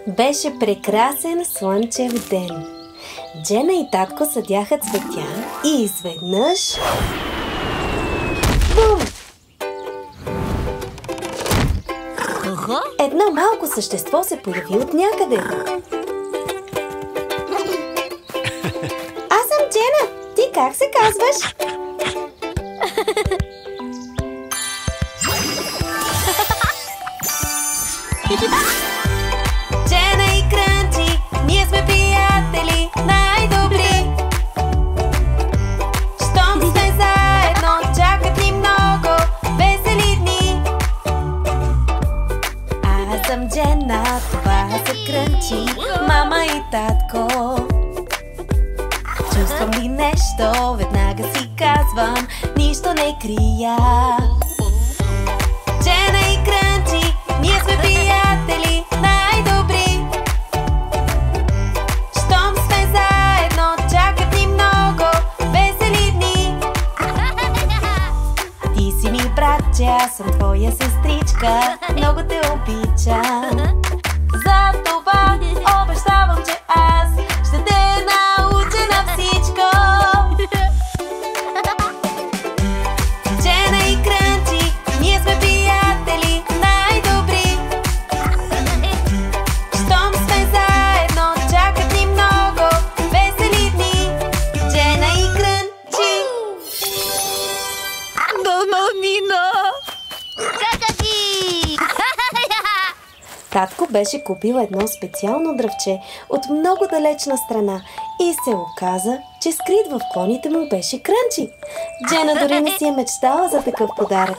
Беше прекрасен слънчев ден. Джена и татко съдяха цветя и изведнъж... Бум! Едно малко същество се появи от някъде. Аз съм Джена. Ти как се казваш? Джена и Крънчи, ние сме приятели най-добри. Щом сме заедно, чакат ни много весели дни. Аз съм Джена, това са Крънчи, мама и татко. Чувствам ли нещо, веднага си казвам, нищо не крия. Джена и Крънчи, ние сме приятели най-добри. Щом сме заедно, чакат ни много весели дни. Ти си ми братче, аз съм твоя сестричка, много те обичам. Затова обещавам, че аз ще те науча на всичко. Джена и Крънчи, ние сме приятели най-добри. Щом сме заедно, чакат ни много весели дни. Джена и Крънчи. Нино! Татко беше купил едно специално дръвче от много далечна страна и се оказа, че скрит в клоните му беше Крънчи. Джена дори не си е мечтала за такъв подарък.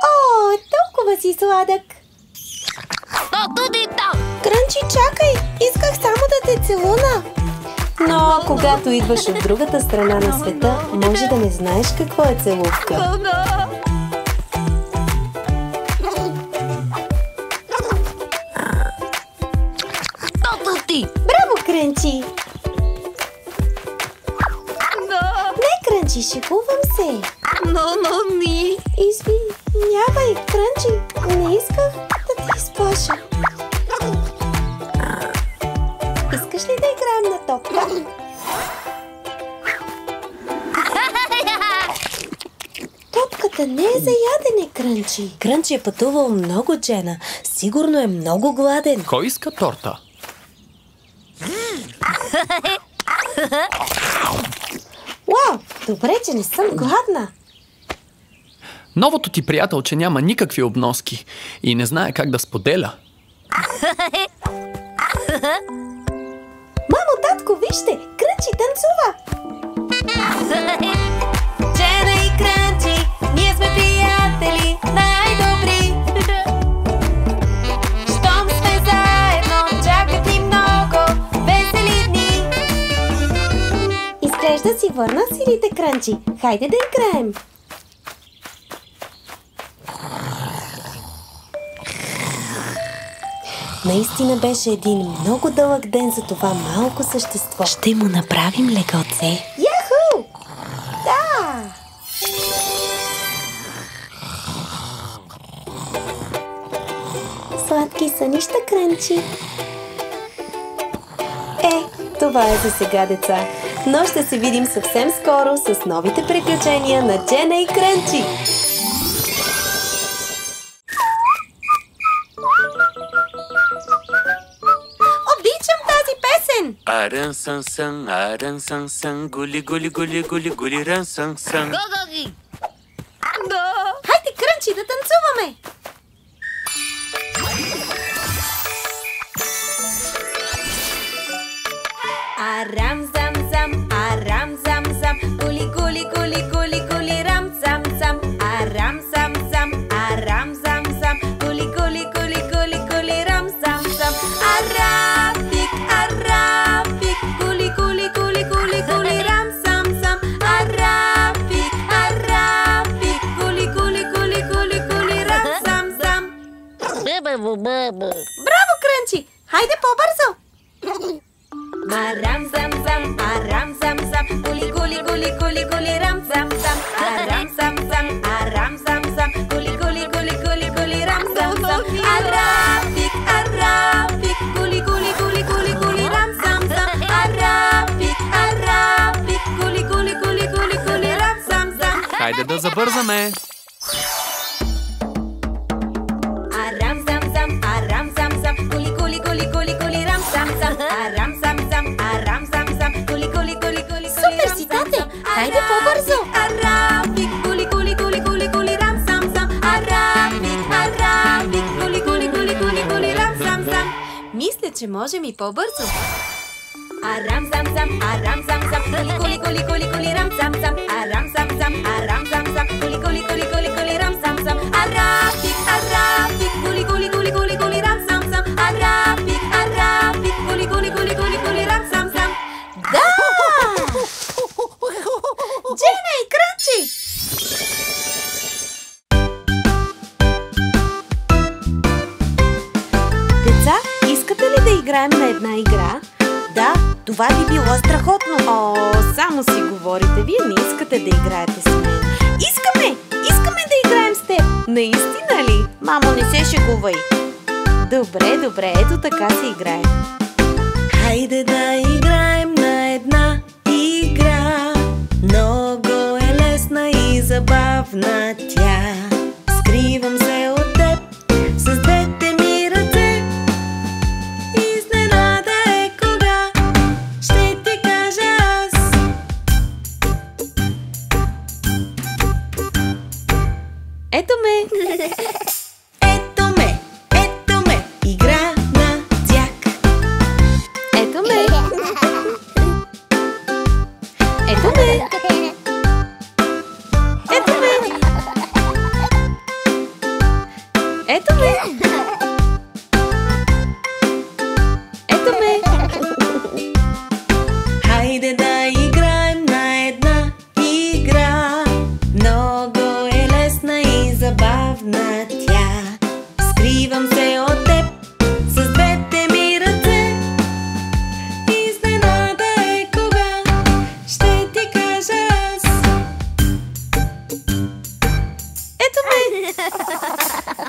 О, толкова си сладък! Крънчи, чакай! Исках само да те целуна! Но когато идваш от другата страна на света, може да не знаеш какво е целувка. Браво, Крънчи! Не, Крънчи, шегувам се. Извинявай, Крънчи, не исках да те изплаша. Искаш ли да играем на топка? Топката не е за ядене, Крънчи. Крънчи е пътувал много, Джена. Сигурно е много гладен. Кой иска торта? Уау, добре, че не съм гладна. Новото ти приятелче няма никакви обноски и не знае как да споделя. Мамо, татко, вижте, Крънчи танцува. Джена и Крънчи, ние сме приятели най-добри. Щом сме заедно, чакат ни много весели дни. Изглежда си върна силите, Крънчи. Хайде да играем. Наистина беше един много дълъг ден за това малко същество. Ще му направим легълце. Яху! Да! Сладки сънища, Крънчи. Това е за сега, деца. Но ще се видим съвсем скоро с новите приключения на Джена и Крънчи. Арън сън сън, гули гули гули гули гули рън сън сън. Хайде, Крънчи, да танцуваме! Арам зам зам, арам зам зам, гули гули гули гули гули рам зам зам. Арам зам зам, арам зам зам, гули гули гули гули гули рам зам зам. Арабик, арабик, гули гули гули гули гули рам зам зам. Арабик, арабик, гули гули гули гули гули рам зам зам. Браво, Крънчи! Хайде по-бързо! Арам зам зам, арам зам зам, гули гули гули гули гули рам зам зам. Арам зам зам, арам зам зам, гули гули гули гули гули рам зам зам. Арабик, арабик, Да забързаме! Арам зам зам, арам зам зам, кули кули кули кули кули рам зам зам. Арам зам зам, арам зам зам, кули кули кули кули. Супер си, тате! Хайде по-бързо! Арафик, кули кули кули кули кули рам зам зам. Арафик, арафик, кули кули кули кули кули рам зам зам. Мисля, че можем и по-бързо. Арам зам зам, арам зам зам, кули кули кули кули кули рам зам зам. Арам зам зам, арам зам зам, кули кули кули кули кули рам зам зам. Арафик, арафик, кули кули кули кули кули рам зам зам. Арафик, арафик, кули кули кули кули кули рам зам зам. Да! Джейна и Крънчи! Деца, искате ли да играем на една игра? Да, това би било страхотно. О, само си говорите, вие не искате да играете с мен. Искаме! Искаме да играем с теб! Наистина ли? Мамо, не се шегувай. Добре, добре, ето така се играем. Хайде да играем на една игра. Много е лесна и забавна тя. Скривам се от теб с двете ми ръце. Изненада е кога ще ти кажа аз. Ето ме! Ето ме! Ето ме! Игра на дяк. Ето ме! Ето ме! Ето ме! Ето ме! Ето ме! Хайде да играем на една игра. Много е лесна и забавна тя. Скривам се от теб с двете ми ръце. Изненада е кога ще ти кажа аз. Ето ме!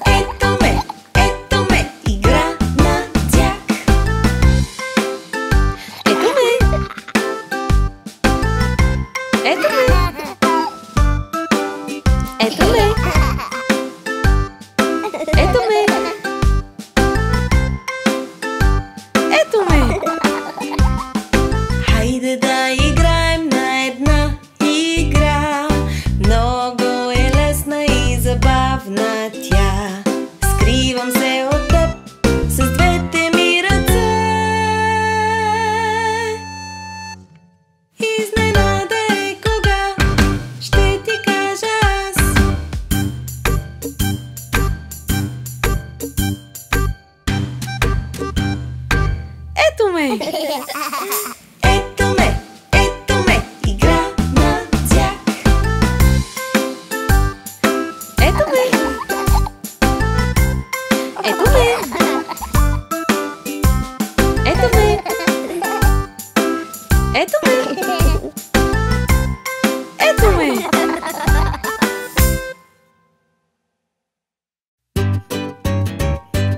Ето ме! Ето ме! Игра на дяк. Ето ме! Ето ме! Ето ме! Ето ме! Ето ме! Хайде да играем на една игра. Много е лесна и забавна тя. Скривам се от теб с двете ми ръце. Изненада е кога ще ти кажа аз. Ето ме! Ето ме! Ето ме! Игра на дяк. Ето ме! Ето ме! Ето ме! Ето ме! Ето ме!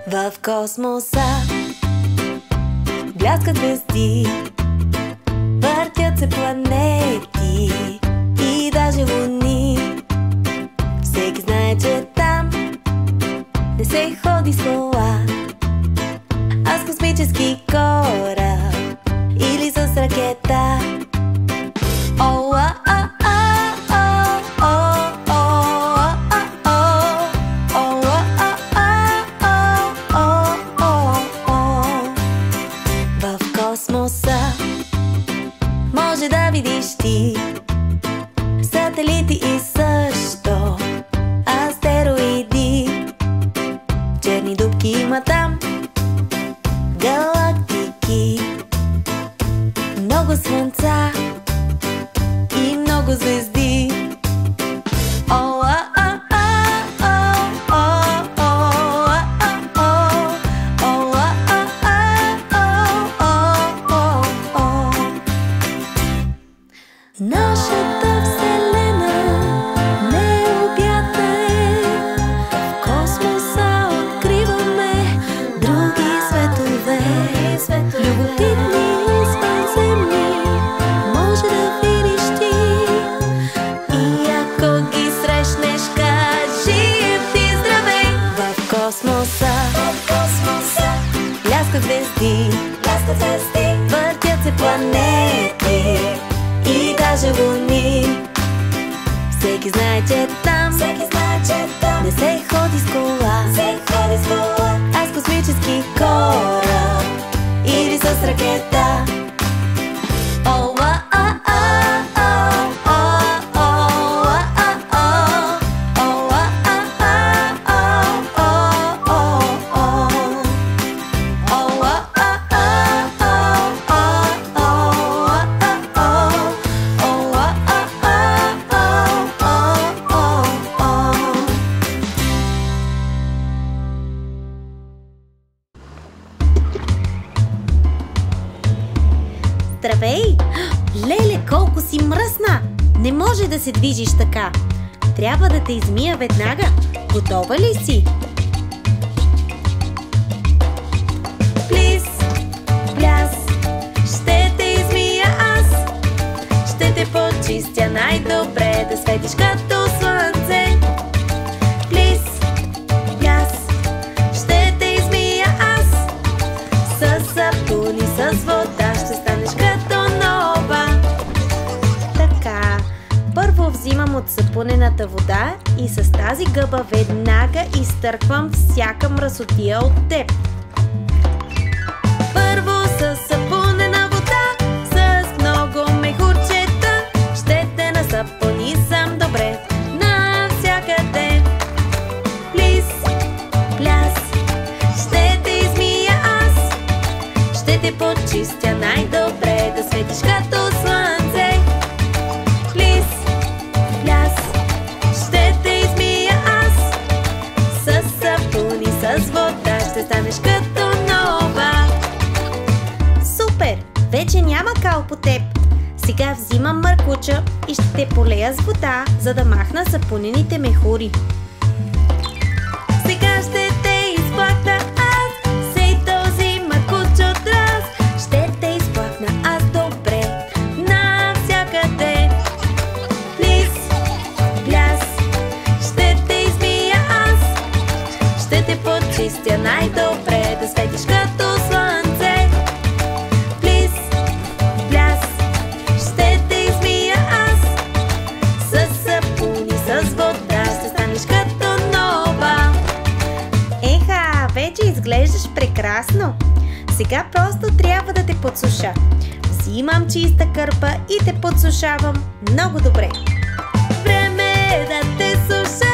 В космоса бляскат звезди, въртят се планети и даже луни. Всеки знае, че там не се ходи с кола, а с космически кораб или с ракета. О, а, а, а, о, о, о, а, о, о, а, а, о, о, о. В космоса може да видиш ти сателити и също астероиди. Черни дупки има там, галактики. бляскат звезди, въртят се планети и даже луни. Всеки знае, че там не се ходи с кола, а с космически кораб или с ракета. Здравей! Леле, колко си мръсна! Не може да се движиш така. Трябва да те измия веднага. Готова ли си? Плиз, пляс, ще те измия аз. Ще те почистя най-добре, да светиш като слънце. Плиз, пляс, ще те измия аз. С сапун и с вода ще станеш като нова. Така, първо взимам от сапунената вода и с тази гъба веднага изтърквам всяка мръсотия от теб. Първо с сапунена вода, с много мехурчета, ще те насапунисам добре навсякъде. Плиз, пляс, ще те измия аз. Ще те почистя най-добре, да светиш като слънце. Плиз, пляс, ще те измия аз. С сапун и с вода ще станеш като нова. Супер! Вече няма кал по теб. Сега взимам мъркуча и ще те полея с вода, за да махна сапунените мехури. Сега ще те изплакна аз, сей този мъркуч от раз. Ще те изплакна аз добре навсякъде. Плиз, пляс, ще те измия аз. Ще те почистя най-добре, да светиш като слънце. Плиз, пляс, ще те измия аз. С сапун и с вода ще станеш като нова. Еха, вече изглеждаш прекрасно. Сега просто трябва да те подсуша. Взимам чиста кърпа и те подсушавам много добре. Време е да те суша.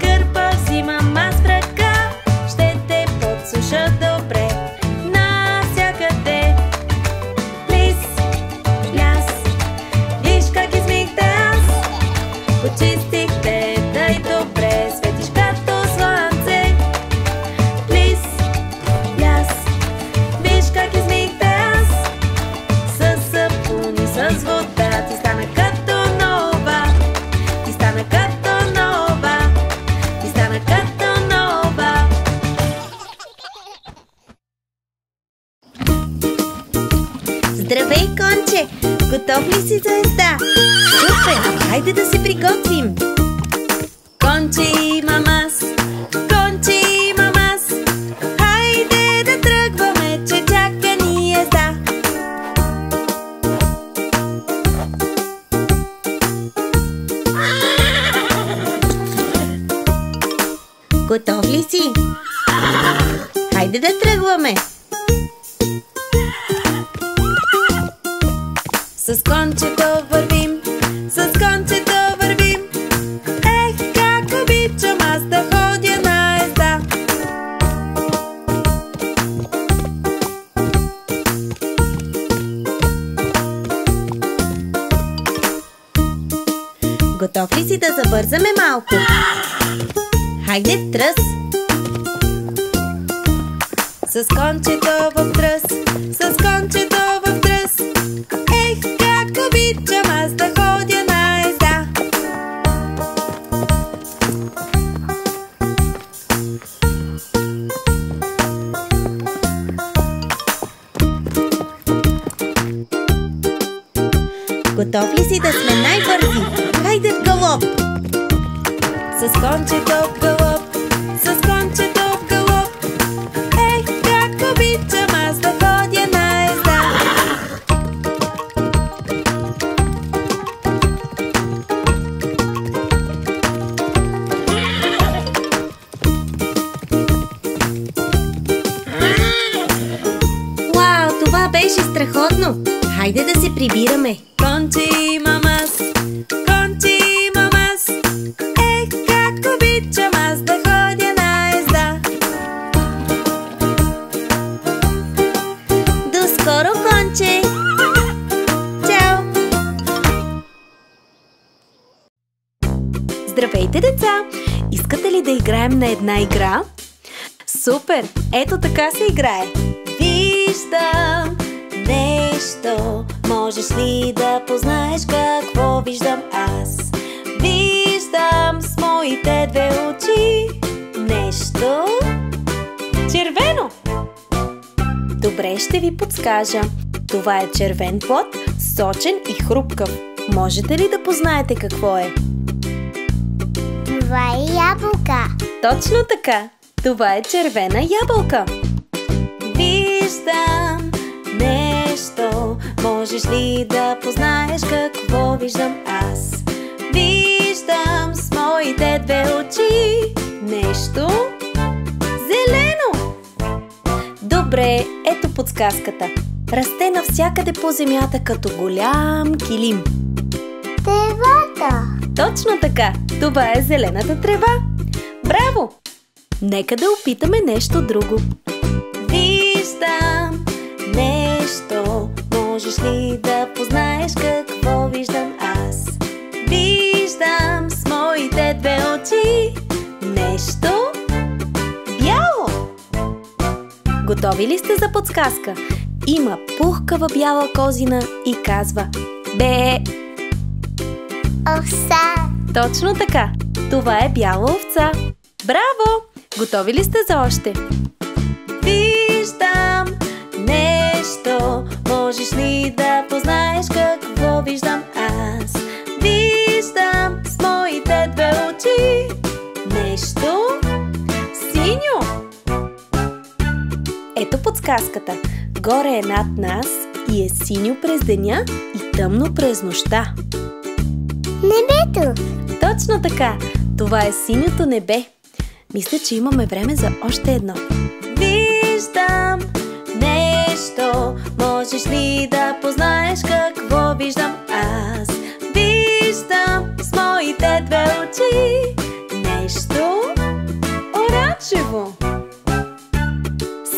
Кърпа взимам аз в ръка. Ще те подсуша добре навсякъде. Плиз, пляс, виж как измих те аз. Почистих те тъй добре, светиш като слънце. Плиз, пляс, виж как измих те аз. С сапун и с вода ти стана като нова. Ти стана като нова. Ти стана като нова. Здравей, конче! Готов ли си за езда? Супер! Хайде да се приготвим! Конче имам аз, конче имам аз. Хайде да тръгваме, че чака ни езда. Готов ли си? Хайде да тръгваме! С кончето вървим, с кончето вървим. Ех, как обичам аз да ходя на езда. Готов ли си да забързаме малко? Хайде, тръс! С кончето в тръс, с кончето в тръс. Ех, как обичам аз да ходя на езда. Готов ли си да сме най-бързи? Хайде в галоп! С кончето в галоп, с кончето в галоп. Ех, как обичам Хайде да се прибираме. Кончи мамас, кончи мамас, как обичам аз да ходя на езда. До скоро, конче! Чао! Здравейте, деца! Искате ли да играем на една игра? Супер! Ето така се играе. Виждам нещо, можеш ли да познаеш какво виждам аз? Виждам с моите две очи нещо червено. Добре, ще ви подскажа. Това е червен плод, сочен и хрупкав. Можете ли да познаете какво е? Това е ябълка. Точно така! Това е червена ябълка. Виждам нещо, можеш ли да познаеш какво виждам аз? Виждам с моите две очи нещо зелено. Добре, ето подсказката. Расте навсякъде по земята като голям килим. Тревата. Точно така! Това е зелената трева. Браво! Нека да опитаме нещо друго. Виждам нещо, можеш ли да познаеш какво виждам аз? Виждам с моите две очи нещо бяло. Готови ли сте за подсказка? Има пухкава бяла козина и казва бе. Овса. Точно така! Това е бяла овца. Браво! Готови ли сте за още? Виждам нещо, можеш ли да познаеш какво виждам аз? Виждам с моите две очи нещо синьо. Ето подсказката. Горе е над нас и е синьо през деня и тъмно през нощта. Небето. Точно така! Това е синьото небе. Мисля, че имаме време за още едно. Виждам нещо, можеш ли да познаеш какво виждам аз? Виждам с моите две очи нещо оранжево.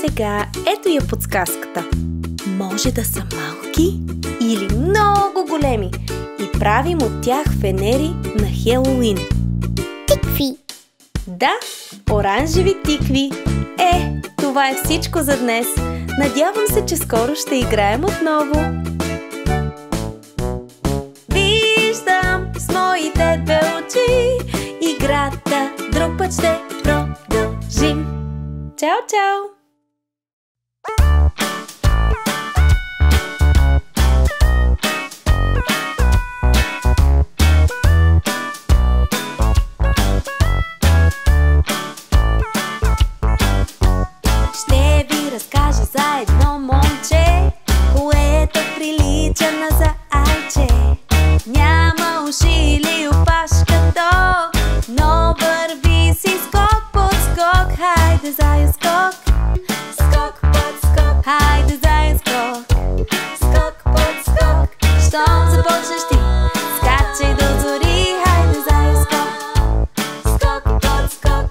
Сега ето я подсказката. Може да са малки или много големи и правим от тях фенери на Хелоуин. Тикви. Да, оранжеви тикви. Това е всичко за днес. Надявам се, че скоро ще играем отново. Виждам с моите две очи играта, друг път ще продължим. Чао, чао! Ще ви разкажа за едно момче, което прилича на зайче. Няма уши или опашка то, но върви си скок под скок. Хайде, зая, скок, скок под скок. Хайде, зая, скок, скок под скок. Щом започнеш ти, скачай до зори. Хайде, зая, скок, скок под скок.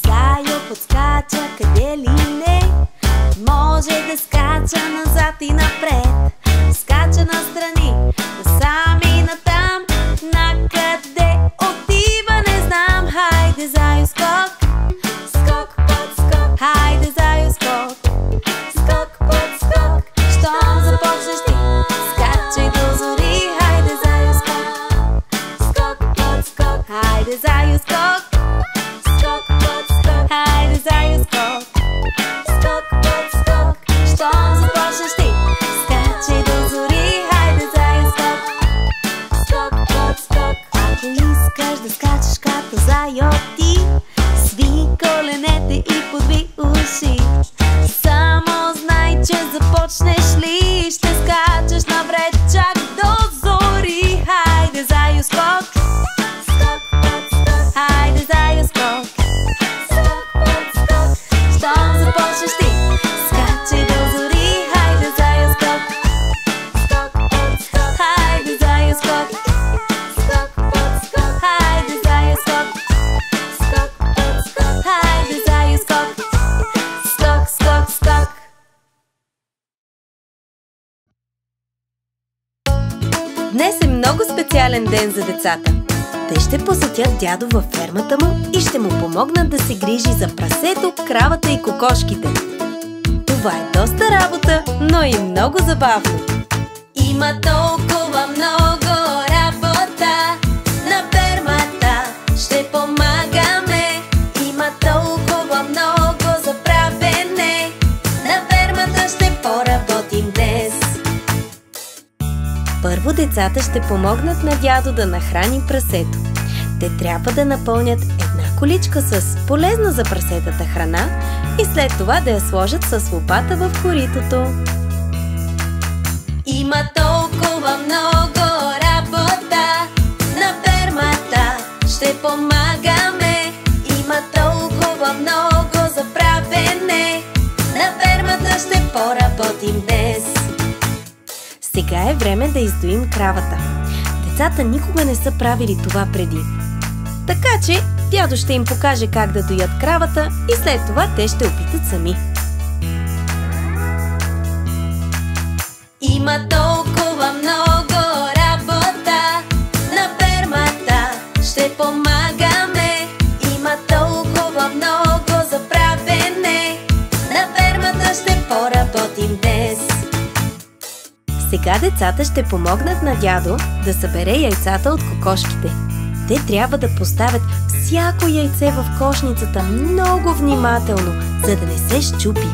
Зая подскача къде ли не, може да скача назад и напред. Скача настрани, насам и натам, накъде отива не знам. Хайде, заю, скок, скок под скок. Хайде, заю, скок, скок под скок. Щом започнеш ти, скачай до зори. Хайде, заю, скок, скок под скок. Хайде, заю, скок, скок под скок. Хайде, заю, скок, скок под скок. Щом започнеш ти, скачай до зори. Хайде, заю, скок, скок под скок. Ако искаш да скачаш като зайоти, сви коленете и подви уши. Само знай, че започнеш ли, ще скачаш напред чак до зори. Хайде, заю, скок, скок под скок. Хайде, заю, скок, скок под скок. Щом започнеш ти, скачай до зори. Хайде, заю, скок, скок Днес е много специален ден за децата. Те ще посетят дядо във фермата му и ще му помогнат да се грижи за прасето, кравата и кокошките. Това е доста работа, но и много забавно. Има толкова много работа на фермата, ще помагаме. Има толкова много за правене, на фермата ще поработим днес. Първо децата ще помогнат на дядо да нахрани прасето. Те трябва да напълнят една количка с полезна за прасетата храна и след това да я сложат с лопата в коритото. Има толкова много работа на фермата, ще помагаме. Има толкова много за правене, на фермата ще поработим днес. Сега е време да издоим кравата. Децата никога не са правили това преди. Така че дядо ще им покаже как да доят кравата и след това те ще опитат сами. Има толкова много работа на фермата, ще помагаме. Има толкова много за правене, на фермата ще поработим днес. Сега децата ще помогнат на дядо да събере яйцата от кокошките. Те трябва да поставят всяко яйце в кошницата много внимателно, за да не се счупи.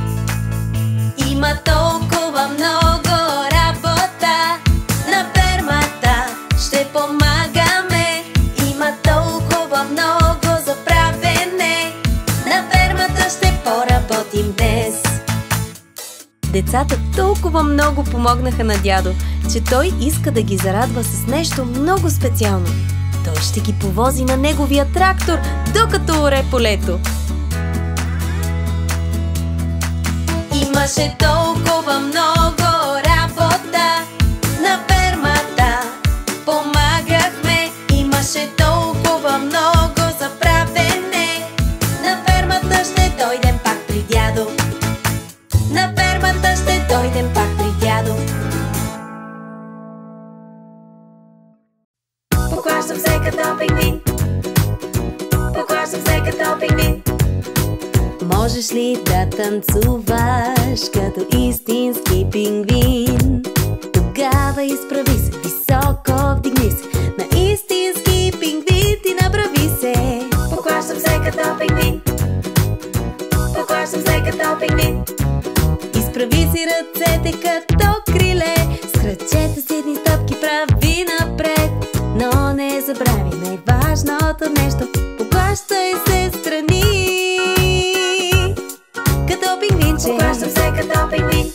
Има толкова много работа на фермата, ще помагаме. Има толкова много за правене, на фермата ще поработим днес. Децата толкова много помогнаха на дядо, че той иска да ги зарадва с нещо много специално. Той ще ги повози на неговия трактор, докато оре полето. Имаше толкова много работа на фермата, помагахме. Имаше толкова много за правене, на фермата ще дойдем пак при дядо. На фермата ще дойдем пак при дядо. Поклащам се като пингвин, поклащам се като пингвин. Можеш ли да танцуваш като истински пингвин? Тогава изправи се, високо вдигни се. На истински пингвин ти направи се. Поклащам се като пингвин, поклащам се като пингвин. Изправи си ръцете като криле, с крачета си едни стъпки прави напред. Но не забрави най-важното нещо, поклащай се страни. Като пингвинче, поклащам се като пингвин,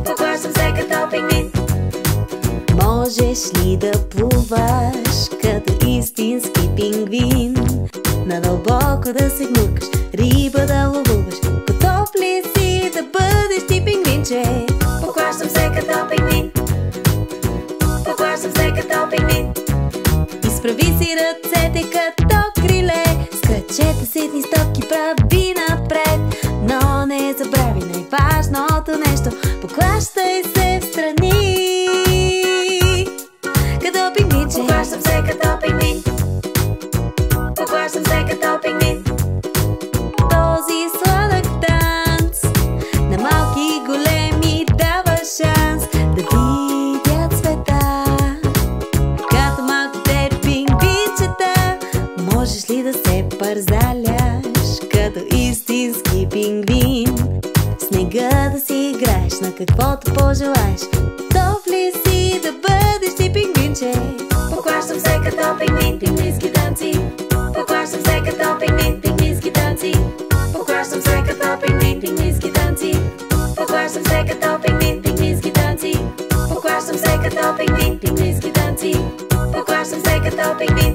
поклащам се като пингвин. Можеш ли да плуваш като истински пингвин? Надълбоко да се гмуркаш, риба да ловуваш. Готов ли си да бъдеш ти пингвинче? Поклащам се като пингвин, поклащам се като пингвин. Изправи си ръцете като криле, с крачета си едни стъпки прави напред. Но не забрави най-важното нещо, поклащай се встрани. Като пингвинче, поклащам се като пингвин, поклащам се като пингвин. Този сладък танц на малки и големи дава шанс да видят света. Като малките пингвинчета, можеш ли да се пързаляш като истински пингвин? Снега да си играеш на каквото пожелаеш. Готов ли си да бъдеш ти пингвинче? Поклащам се като пингвин, пингвински танци. Поклащам се като пингвин, пингвински танци. Поклащам се като пингвин, пингвински танци. Поклащам се като пингвин, пингвински танци. Поклащам се като пингвин, пингвински танци. Поклащам се като пингвин.